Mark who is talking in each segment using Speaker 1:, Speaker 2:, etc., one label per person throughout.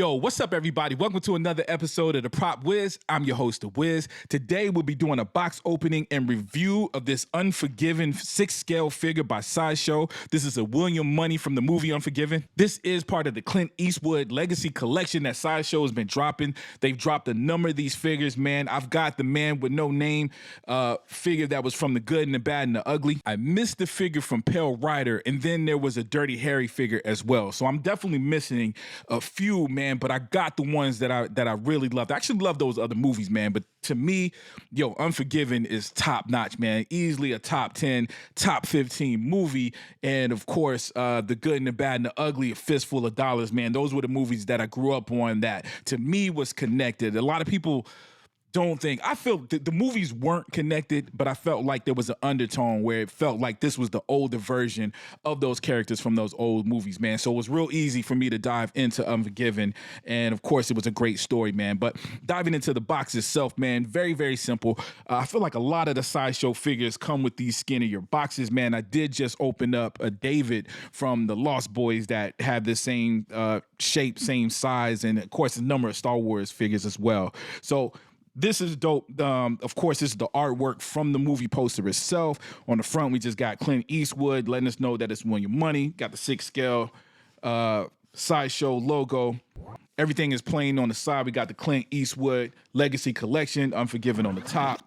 Speaker 1: Yo, what's up, everybody? Welcome to another episode of the Prop Wiz. I'm your host, the Wiz. Today, we'll be doing a box opening and review of this Unforgiven 6-scale figure by Sideshow. This is a William Money from the movie Unforgiven. This is part of the Clint Eastwood Legacy Collection that Sideshow has been dropping. They've dropped a number of these figures, man. I've got the man with no name figure that was from the good and the bad and the ugly. I missed the figure from Pale Rider, and then there was a Dirty Harry figure as well. So I'm definitely missing a few, man, but I got the ones that I really loved. I actually love those other movies, man, but to me, yo, Unforgiven is top notch, man. Easily a top 10, top 15 movie. And of course, The Good and the Bad and the Ugly, A Fistful of Dollars, man. Those were the movies that I grew up on that to me was connected. A lot of people don't think, I feel the movies weren't connected, but I felt like there was an undertone where it felt like this was the older version of those characters from those old movies, man. So it was real easy for me to dive into Unforgiven. And of course, it was a great story, man. But diving into the box itself, man, very, very simple. I feel like a lot of the Sideshow figures come with these skinnier boxes, man. I did just open up a David from the Lost Boys that have the same shape, same size, and of course, a number of Star Wars figures as well. So this is dope. Of course, this is the artwork from the movie poster itself. On the front, we just got Clint Eastwood letting us know that it's William Money. Got the 6-scale Sideshow logo. Everything is plain on the side. We got the Clint Eastwood Legacy Collection, Unforgiven on the top.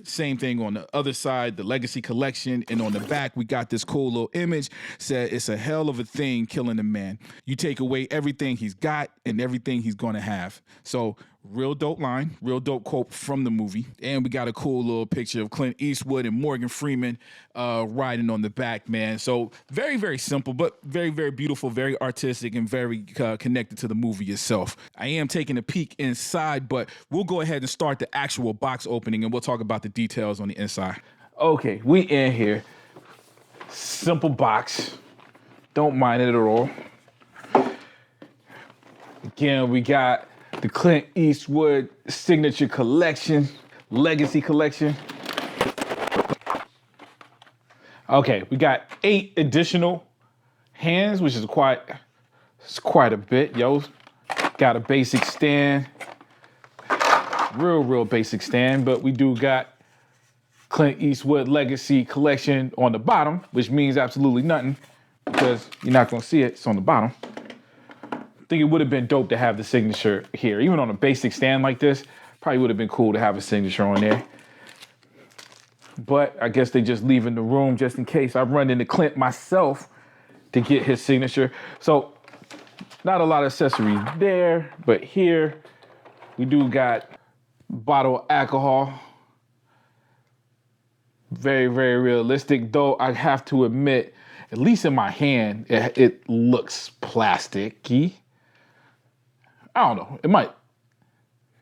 Speaker 1: Same thing on the other side, the Legacy Collection, and on the back, we got this cool little image. Said it's a hell of a thing killing a man. You take away everything he's got and everything he's gonna have. So real dope line, real dope quote from the movie. And we got a cool little picture of Clint Eastwood and Morgan Freeman riding on the back, man. So very, very simple, but very, very beautiful, very artistic, and very connected to the movie itself. I am taking a peek inside, but we'll go ahead and start the actual box opening, and we'll talk about the details on the inside. Okay, we in here. Simple box. Don't mind it at all. Again, we got the Clint Eastwood Signature Collection, Legacy Collection. Okay, we got 8 additional hands, which is quite a bit, yo. Got a basic stand, real basic stand, but we do got Clint Eastwood Legacy Collection on the bottom, which means absolutely nothing because you're not gonna see it, it's on the bottom. I think it would have been dope to have the signature here. Even on a basic stand like this, probably would have been cool to have a signature on there. But I guess they just leave in the room just in case I run into Clint myself to get his signature. So not a lot of accessories there, but here we do got bottle of alcohol. Very, very realistic, though I have to admit, at least in my hand, it looks plasticky. I don't know. It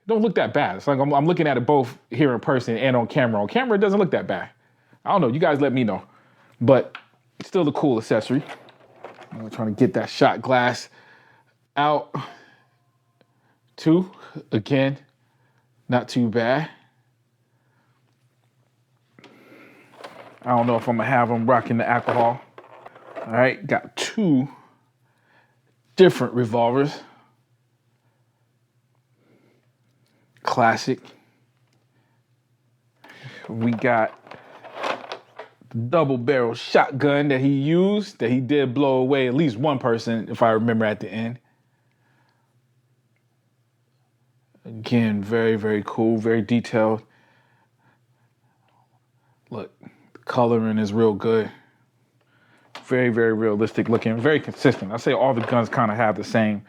Speaker 1: don't look that bad. It's like I'm looking at it both here in person and on camera. On camera, it doesn't look that bad. I don't know. You guys let me know. But it's still a cool accessory. I'm trying to get that shot glass out. Too. Again, not too bad. I don't know if I'm going to have them rocking the alcohol. All right, got 2 different revolvers. Classic. We got the double barrel shotgun that he used, that he did blow away at least one person, if I remember at the end. Again, very, very cool, very detailed. Look, the coloring is real good. Very, very realistic looking, very consistent. I say all the guns kind of have the same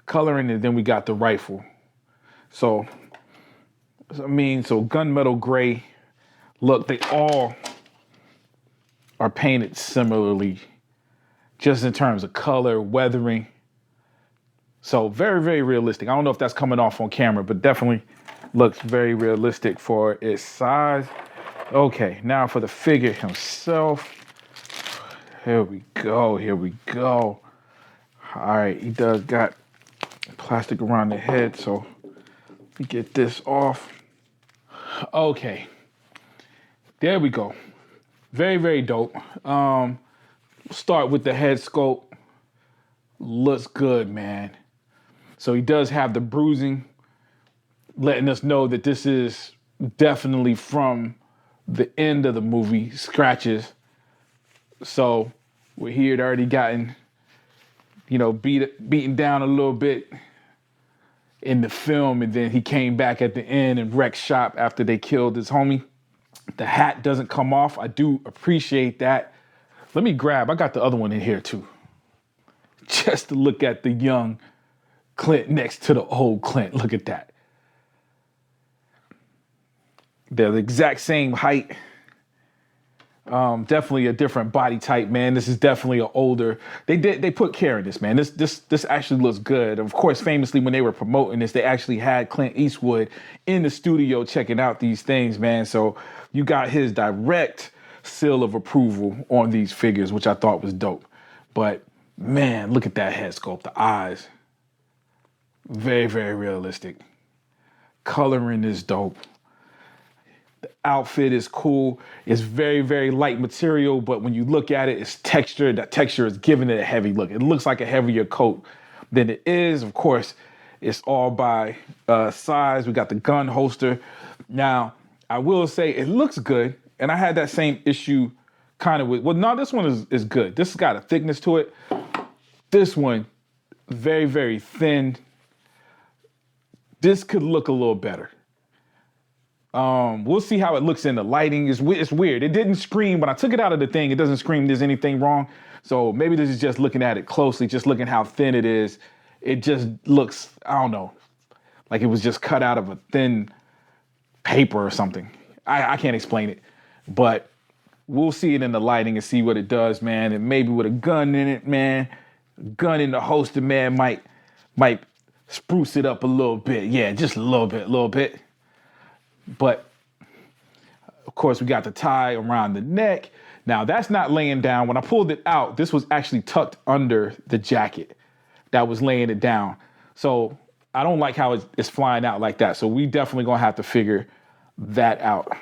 Speaker 1: coloring, and then we got the rifle. So gunmetal gray. Look, they all are painted similarly, just in terms of color, weathering. So very, very realistic. I don't know if that's coming off on camera, but definitely looks very realistic for its size. Okay, now for the figure himself. Here we go, here we go. All right, he does got plastic around the head, so let me get this off. Okay, there we go. Very, very dope. Start with the head sculpt. Looks good, man. So he does have the bruising, letting us know that this is definitely from the end of the movie, scratches. So where he had already gotten, beaten down a little bit in the film, and then he came back at the end and wrecked shop after they killed his homie. The hat doesn't come off. I do appreciate that. Let me grab, I got the other one in here too. Just to look at the young Clint next to the old Clint. Look at that. They're the exact same height. Definitely a different body type, man. This is definitely an older. They put care in this, man. This actually looks good. Of course, famously when they were promoting this, they actually had Clint Eastwood in the studio checking out these things, man. So you got his direct seal of approval on these figures, which I thought was dope. But man, look at that head sculpt, the eyes. Very, very realistic. Coloring is dope. The outfit is cool. It's very, very light material, but when you look at it, it's texture. That texture is giving it a heavy look. It looks like a heavier coat than it is. Of course, it's all by size. We got the gun holster. Now, I will say it looks good, and I had that same issue kind of with, well, no, this one is good. This has got a thickness to it. This one, very, very thin. This could look a little better. We'll see how it looks in the lighting. It's weird. It didn't scream. When I took it out of the thing, it doesn't scream there's anything wrong. So maybe this is just looking at it closely, just looking how thin it is. It just looks, I don't know, like it was just cut out of a thin paper or something. I can't explain it, but we'll see it in the lighting and see what it does, man. And maybe with a gun in it, man, a gun in the holster, man, might spruce it up a little bit. Yeah, just a little bit. But of course, we got the tie around the neck. Now that's not laying down. When I pulled it out, this was actually tucked under the jacket that was laying it down. So I don't like how it's flying out like that. So we definitely gonna have to figure that out.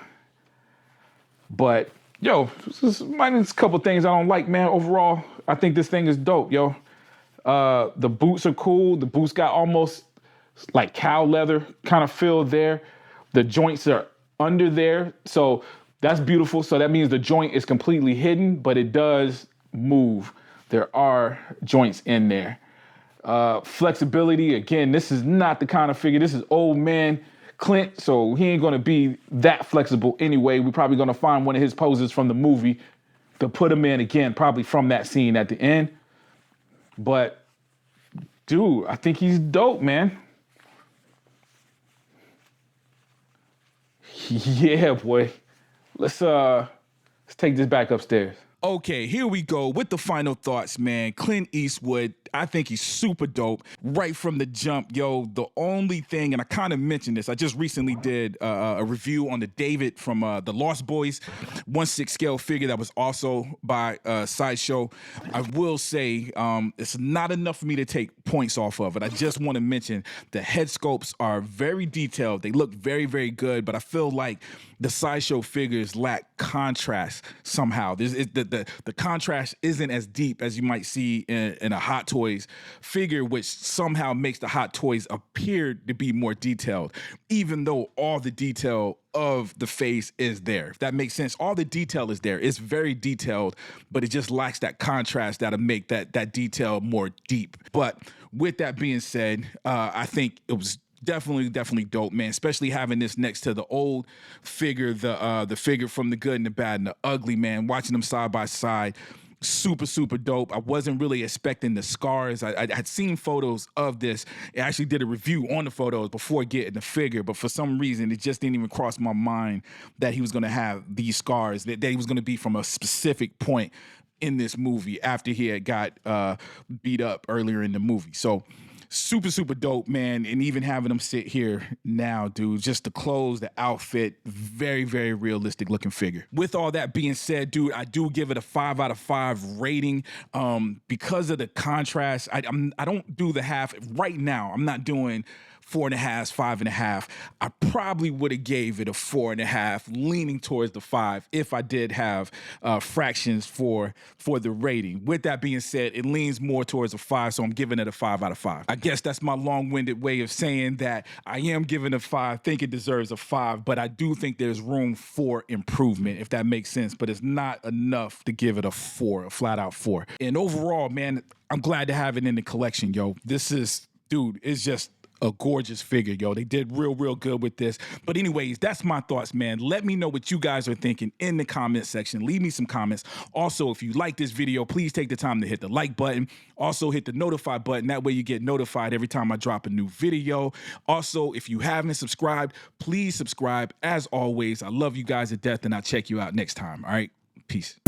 Speaker 1: But yo, this is a couple things I don't like, man. Overall, I think this thing is dope, yo. The boots are cool. The boots got almost like cow leather kind of feel there. The joints are under there, so that's beautiful. So that means the joint is completely hidden, but it does move. There are joints in there. Flexibility, again, this is not the kind of figure. This is old man Clint, so he ain't gonna be that flexible anyway. We're probably gonna find one of his poses from the movie to put him in again, probably from that scene at the end. But dude, I think he's dope, man. Yeah, boy. Let's take this back upstairs.
Speaker 2: Okay, here we go with the final thoughts, man. Clint Eastwood, I think he's super dope right from the jump. Yo, the only thing, and I kind of mentioned this, I just recently did a review on the David from the Lost Boys 1/6 scale figure that was also by Sideshow. I will say it's not enough for me to take points off of it. I just want to mention the head sculpts are very detailed. They look very, very good, but I feel like the Sideshow figures lack contrast somehow. The contrast isn't as deep as you might see in a Hot Toys figure, which somehow makes the Hot Toys appear to be more detailed, even though all the detail of the face is there. If that makes sense, all the detail is there. It's very detailed, but it just lacks that contrast that'll make that detail more deep. But with that being said, I think it was definitely dope, man. Especially having this next to the old figure, the figure from the good and the bad and the ugly, man. Watching them side by side, super dope. I wasn't really expecting the scars. I had seen photos of this. I actually did a review on the photos before getting the figure, but for some reason it just didn't even cross my mind that he was going to have these scars. That he was going to be from a specific point in this movie after he had got beat up earlier in the movie. So super dope, man. And even having them sit here now, dude, just the clothes, the outfit, very realistic looking figure. With all that being said, dude, I do give it a 5 out of 5 rating because of the contrast. I don't do the half right now. I'm not doing 4.5, 5.5. I probably would have gave it a 4.5, leaning towards the 5 if I did have fractions for the rating. With that being said, it leans more towards a 5, so I'm giving it a 5 out of 5. I guess that's my long-winded way of saying that I am giving a 5, think it deserves a 5, but I do think there's room for improvement, if that makes sense, but it's not enough to give it a 4, a flat-out 4. And overall, man, I'm glad to have it in the collection, yo. This is, dude, it's just a gorgeous figure, yo. They did real good with this. But anyways, that's my thoughts, man. Let me know what you guys are thinking in the comment section. Leave me some comments. Also, if you like this video, please take the time to hit the like button. Also, hit the notify button. That way you get notified every time I drop a new video. Also, if you haven't subscribed, please subscribe. As always, I love you guys to death, and I'll check you out next time. All right? Peace.